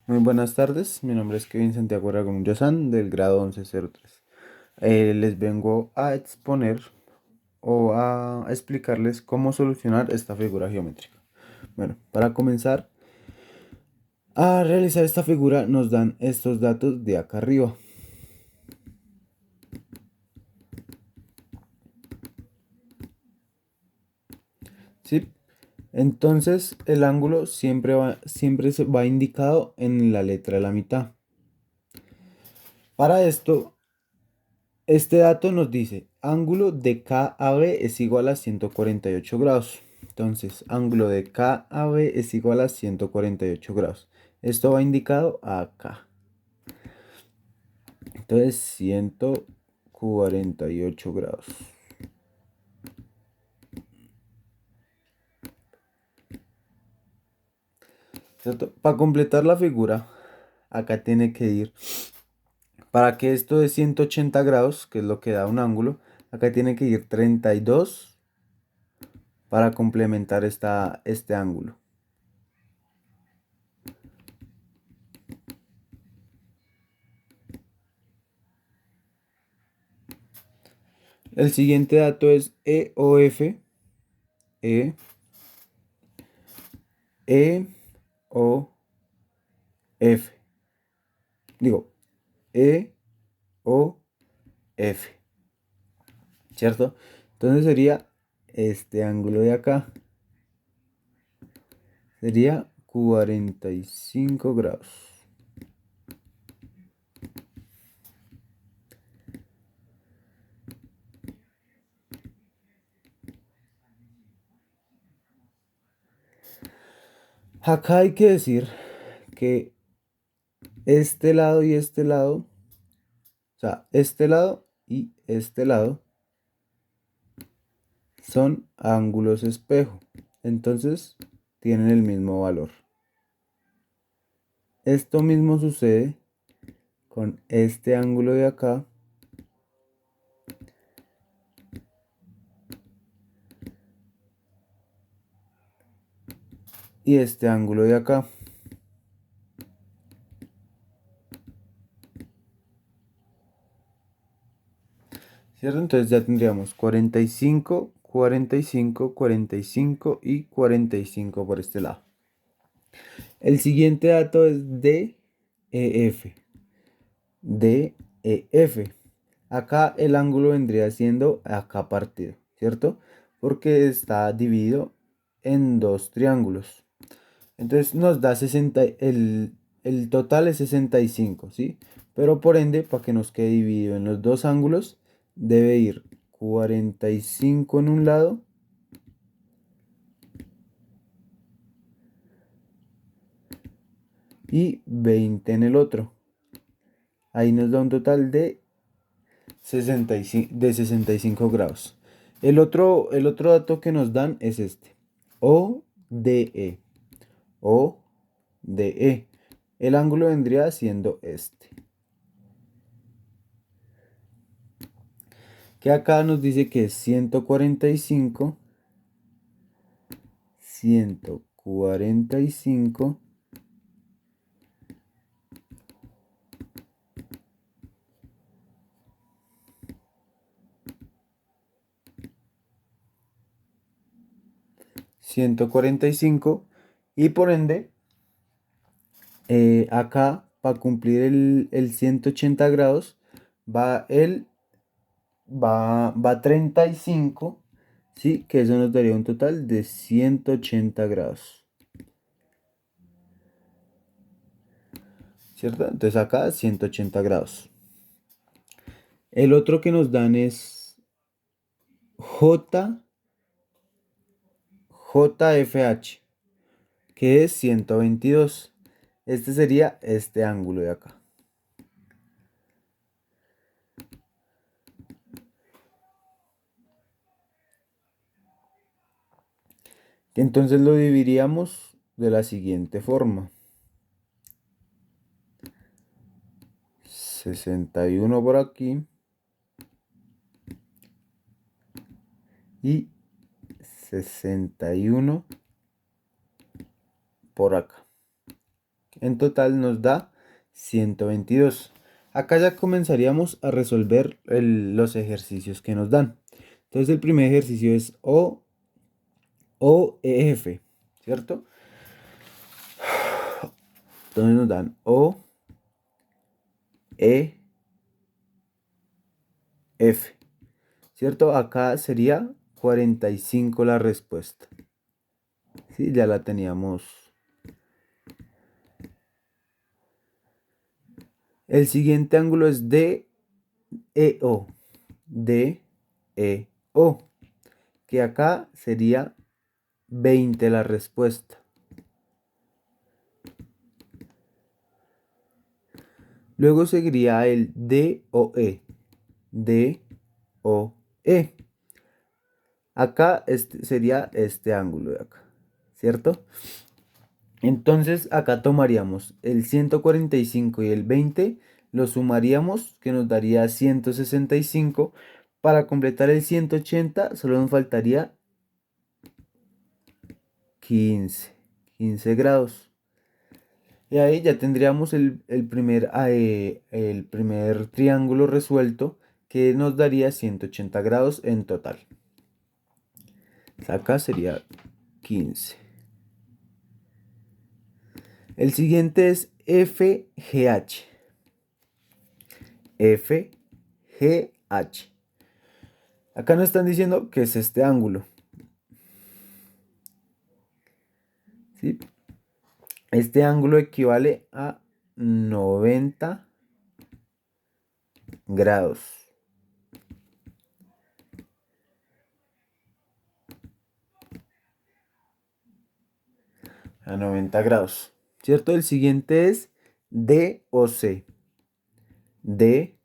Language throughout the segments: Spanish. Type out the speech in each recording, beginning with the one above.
Muy buenas tardes, mi nombre es Kevin Santiago Aragón Yazán del grado 1103. Les vengo a exponer o a explicarles cómo solucionar esta figura geométrica. Bueno, para comenzar a realizar esta figura nos dan estos datos de acá arriba. ¿Sí? Entonces el ángulo siempre se va indicado en la letra de la mitad. Para esto, este dato nos dice, ángulo de K a B es igual a 148 grados. Entonces, ángulo de K a B es igual a 148 grados. Esto va indicado acá. Entonces, 148 grados. ¿Cierto? Para completar la figura, acá tiene que ir, para que esto de 180 grados, que es lo que da un ángulo, acá tiene que ir 32 para complementar este ángulo. El siguiente dato es EOF. E, E, O, F. Digo, E, O, F. ¿Cierto? Entonces sería este ángulo de acá. Sería 45 grados. Acá hay que decir que este lado, o sea, este lado y este lado son ángulos espejo. Entonces tienen el mismo valor. Esto mismo sucede con este ángulo de acá y este ángulo de acá. ¿Cierto? Entonces ya tendríamos 45, 45, 45 y 45 por este lado. El siguiente dato es DEF. DEF. Acá el ángulo vendría siendo acá partido, ¿cierto? Porque está dividido en dos triángulos. Entonces nos da 60, el total es 65, ¿sí? Pero por ende, para que nos quede dividido en los dos ángulos, debe ir 45 en un lado y 20 en el otro. Ahí nos da un total de 65 grados. El otro dato que nos dan es este. ODE. ODE. El ángulo vendría siendo este. Que acá nos dice que es 145, 145, 145 y por ende acá para cumplir el 180 grados va va 35, ¿sí? Que eso nos daría un total de 180 grados, ¿cierto? Entonces acá 180 grados. El otro que nos dan es J, JFH, que es 122. Este sería este ángulo de acá. Entonces lo dividiríamos de la siguiente forma. 61 por aquí y 61 por acá. En total nos da 122. Acá ya comenzaríamos a resolver los ejercicios que nos dan. Entonces el primer ejercicio es OEF, ¿cierto? Entonces nos dan OEF, ¿cierto? Acá sería 45 la respuesta. Sí, ya la teníamos. El siguiente ángulo es DEO. DEO. Que acá sería 20 la respuesta. Luego seguiría el DOE. DOE. Acá sería este ángulo de acá, ¿cierto? Entonces acá tomaríamos el 145 y el 20, lo sumaríamos, que nos daría 165. Para completar el 180 solo nos faltaría 15 grados. Y ahí ya tendríamos el primer triángulo resuelto, que nos daría 180 grados en total. Acá sería 15. El siguiente es FGH. FGH. Acá nos están diciendo que es este ángulo. ¿Sí? Este ángulo equivale a 90 grados. A 90 grados. ¿Cierto? El siguiente es DOC. DOC.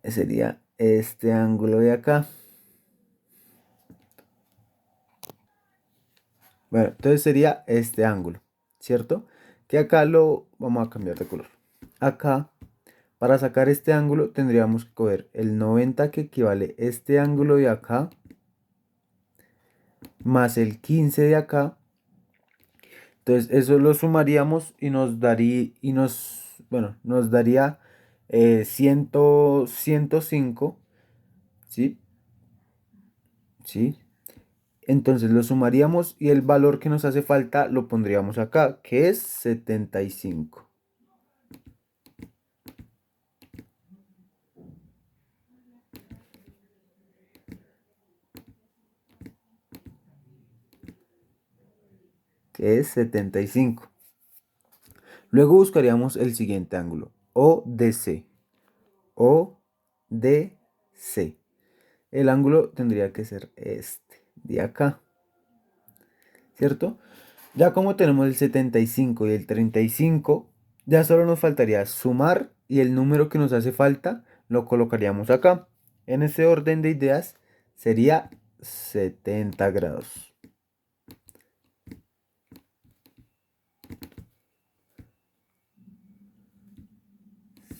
Sería este ángulo de acá. Bueno, entonces sería este ángulo, ¿cierto? Que acá lo vamos a cambiar de color. Acá, para sacar este ángulo, tendríamos que coger el 90, que equivale a este ángulo de acá, más el 15 de acá. Entonces eso lo sumaríamos y nos daría, nos daría 105, ¿sí? ¿Sí? Entonces lo sumaríamos y el valor que nos hace falta lo pondríamos acá, que es 75. Que es 75. Luego buscaríamos el siguiente ángulo, ODC. ODC. El ángulo tendría que ser este, de acá, ¿cierto? Ya como tenemos el 75 y el 35, ya solo nos faltaría sumar y el número que nos hace falta lo colocaríamos acá. En ese orden de ideas sería 70 grados.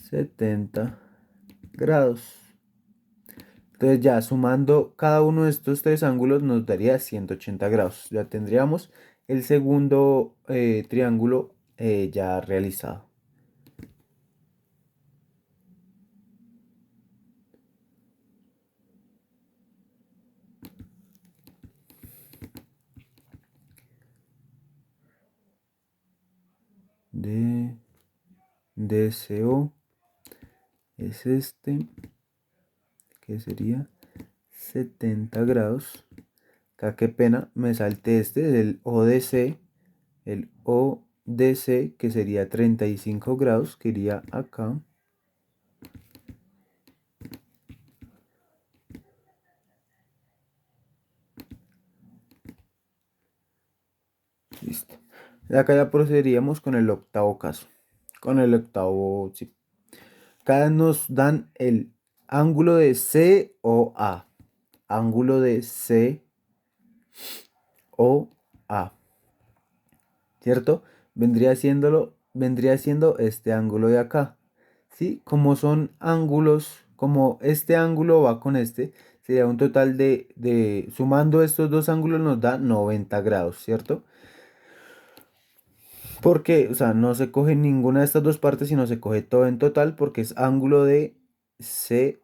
70 grados. Entonces ya sumando cada uno de estos tres ángulos nos daría 180 grados. Ya tendríamos el segundo triángulo ya realizado. DCO es este, que sería 70 grados. Acá qué pena, me salté el ODC, que sería 35 grados, que iría acá. Listo. Acá ya procederíamos con el octavo caso. Con el octavo, sí. Acá nos dan el ángulo de COA. Ángulo de COA. ¿Cierto? Vendría siendo este ángulo de acá. ¿Sí? Como son ángulos, como este ángulo va con este, sería un total sumando estos dos ángulos nos da 90 grados, ¿cierto? Porque, o sea, no se coge ninguna de estas dos partes, sino se coge todo en total porque es ángulo de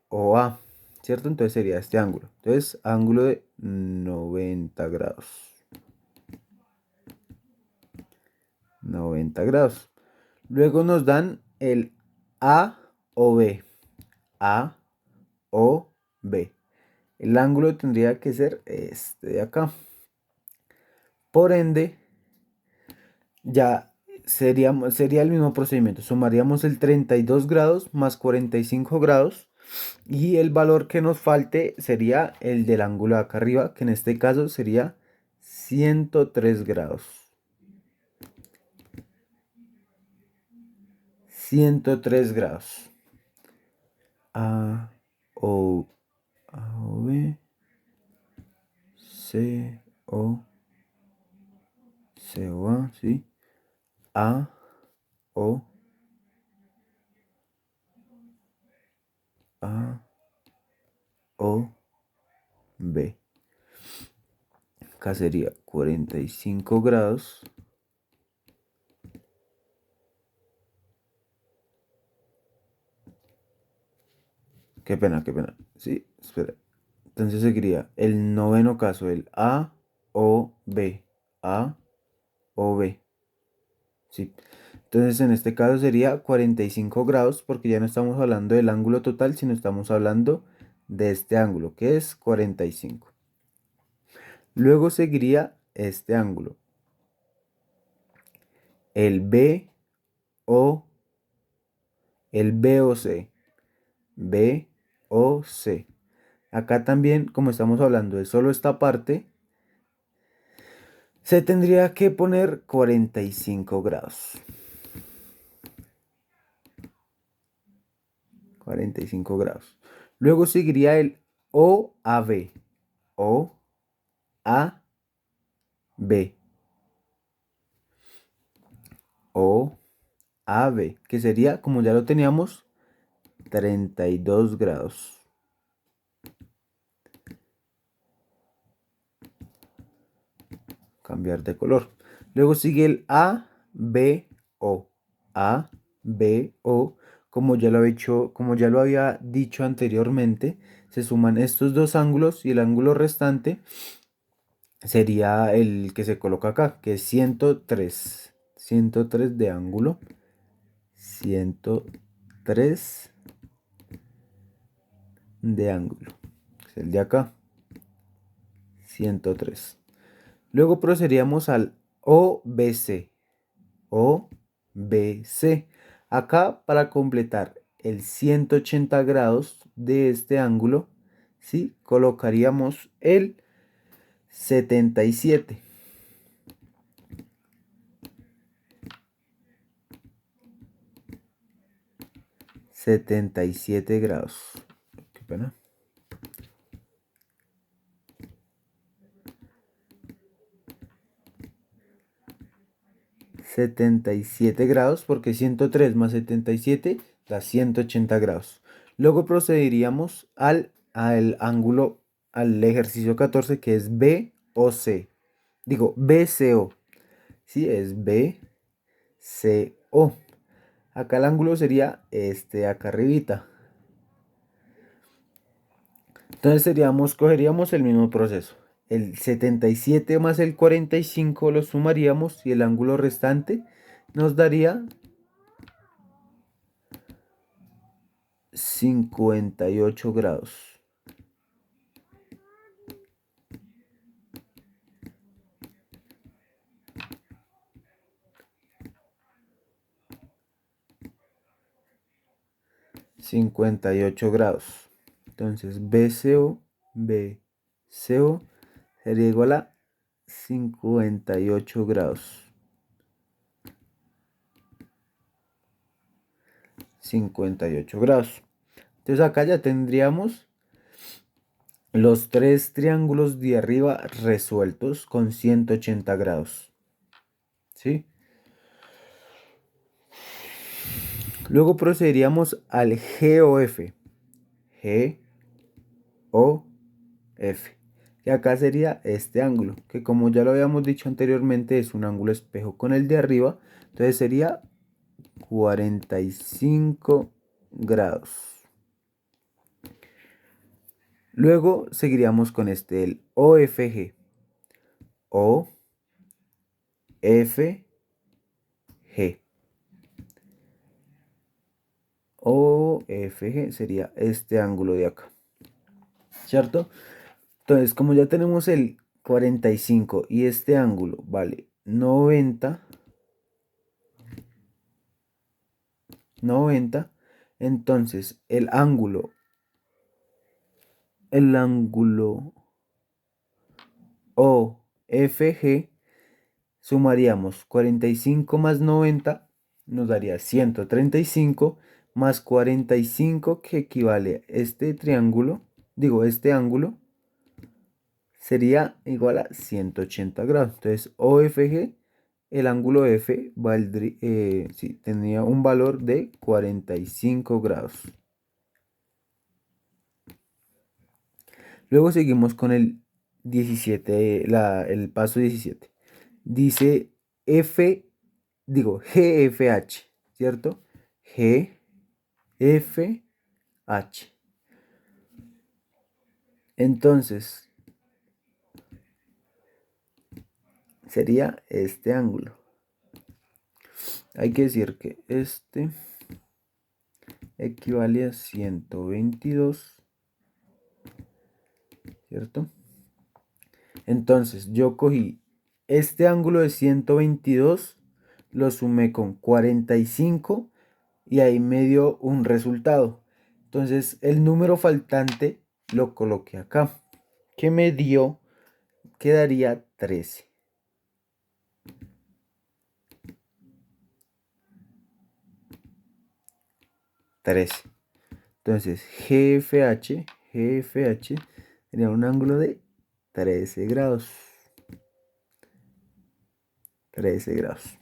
COA, ¿cierto? Entonces sería este ángulo. Entonces, ángulo de 90 grados. 90 grados. Luego nos dan el A o B. A o B. El ángulo tendría que ser este de acá. Por ende, ya sería el mismo procedimiento. Sumaríamos el 32 grados más 45 grados. Y el valor que nos falte sería el del ángulo de acá arriba, que en este caso sería 103 grados. 103 grados. A o, A o B. C o C o A, ¿sí? A o A o B. Acá sería 45 grados. Qué pena, qué pena. Sí, espera. Entonces seguiría el noveno caso, el A o B. A o B. Sí. Entonces en este caso sería 45 grados porque ya no estamos hablando del ángulo total, sino estamos hablando de este ángulo, que es 45. Luego seguiría este ángulo, el B o el B o C. B o C. Acá también, como estamos hablando de solo esta parte, se tendría que poner 45 grados. 45 grados. Luego seguiría el O a B. O a B. O a B. Que sería, como ya lo teníamos, 32 grados. Cambiar de color. Luego sigue el A, B, O. A, B, O. Como ya lo había dicho anteriormente, se suman estos dos ángulos y el ángulo restante sería el que se coloca acá, que es 103. 103 de ángulo. 103 de ángulo. Es el de acá. 103. Luego procederíamos al OBC. OBC. Acá para completar el 180 grados de este ángulo, ¿sí? Colocaríamos el 77. 77 grados. Qué pena. 77 grados porque 103 más 77 da 180 grados. Luego procederíamos al ángulo, al ejercicio 14 que es B o C. Digo, BCO. Sí, es BCO. Acá el ángulo sería este de acá arribita. Entonces cogeríamos el mismo proceso. El 77 más el 45 lo sumaríamos y el ángulo restante nos daría 58 grados. 58 grados. Entonces BCO sería igual a 58 grados. 58 grados. Entonces acá ya tendríamos los tres triángulos de arriba resueltos con 180 grados. ¿Sí? Luego procederíamos al GOF. GOF. F. Y acá sería este ángulo, que como ya lo habíamos dicho anteriormente, es un ángulo espejo con el de arriba. Entonces sería 45 grados. Luego seguiríamos con este, el OFG. OFG. OFG sería este ángulo de acá, ¿cierto? Entonces, como ya tenemos el 45 y este ángulo vale 90, entonces el ángulo OFG, sumaríamos 45 más 90, nos daría 135 más 45, que equivale a este triángulo, este ángulo, sería igual a 180 grados. Entonces, OFG, el ángulo F, sí, tenía un valor de 45 grados. Luego seguimos con el 17, el paso 17. Dice GFH, ¿cierto? GFH. Entonces, sería este ángulo. Hay que decir que este equivale a 122, ¿cierto? Entonces, yo cogí este ángulo de 122, lo sumé con 45 y ahí me dio un resultado. Entonces, el número faltante lo coloqué acá, que me dio, quedaría 13. 13. Entonces, GFH sería un ángulo de 13 grados. 13 grados.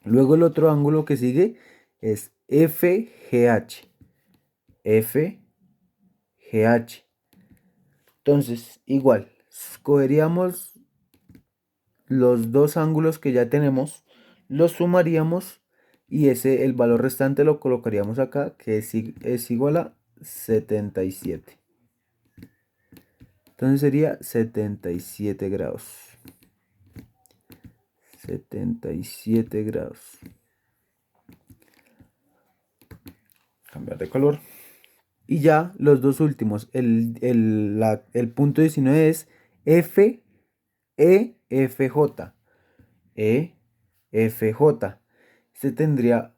Luego el otro ángulo que sigue es FGH. FGH. Entonces, igual, escogeríamos los dos ángulos que ya tenemos, los sumaríamos y el valor restante lo colocaríamos acá, que es igual a 77. Entonces sería 77 grados. 77 grados. Cambiar de color. Y ya los dos últimos. El punto 19 es FEFJ. EFJ. Este tendría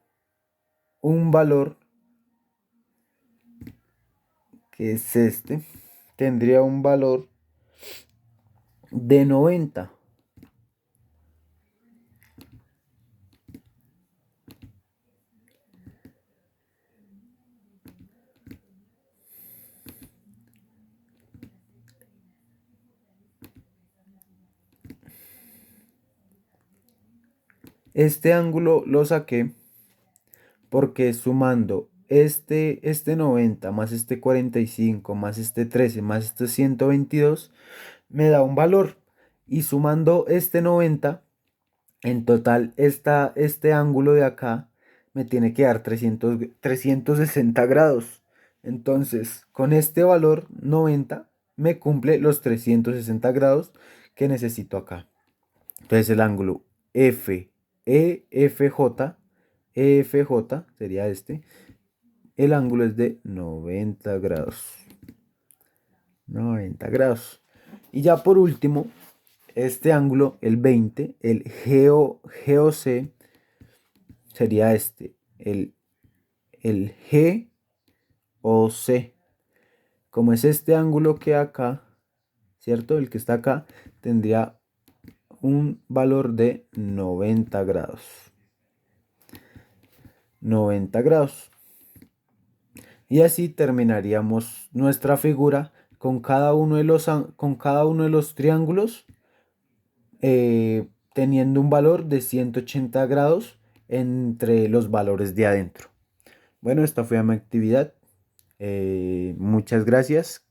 un valor que es este. Tendría un valor de 90. Este ángulo lo saqué porque sumando este 90 más este 45 más este 13 más este 122 me da un valor. Y sumando este 90, en total este ángulo de acá me tiene que dar 360 grados. Entonces, con este valor 90 me cumple los 360 grados que necesito acá. Entonces el ángulo EFJ sería este. El ángulo es de 90 grados. 90 grados. Y ya por último, este ángulo, el 20, el GOC, sería este. El GOC. Como es este ángulo que acá, ¿cierto? El que está acá, tendría un valor de 90 grados. 90 grados. Y así terminaríamos nuestra figura con cada uno de los triángulos, teniendo un valor de 180 grados entre los valores de adentro. Bueno, esta fue mi actividad. Muchas gracias.